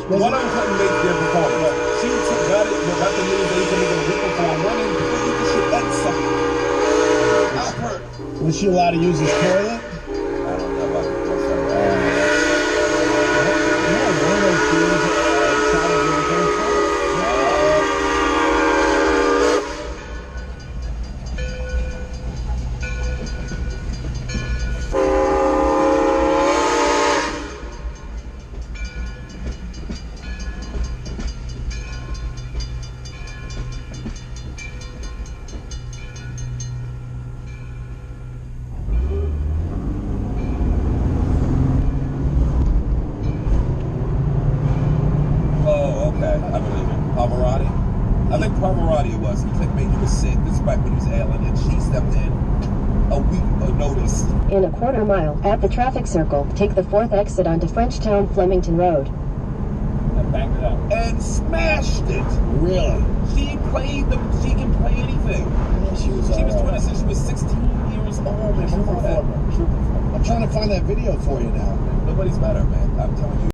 One of them couldn't make their performance. She got it, but got the news they couldn't even re-perform. One and played the shit and something. I've heard. Was she allowed to use his toilet? I don't know about the first time. No, one of those dudes tried to do his own toilet. I think Pavarotti it was. He was sick despite when he was ailing, and she stepped in a week notice. In a quarter mile, at the traffic circle, take the 4th exit onto Frenchtown Flemington Road. And banged it out. And smashed it. Really? She can play anything. Yeah, she was doing this since she was 16 years old. True performer. I'm trying to find that video for you now. Nobody's better, man. I'm telling you.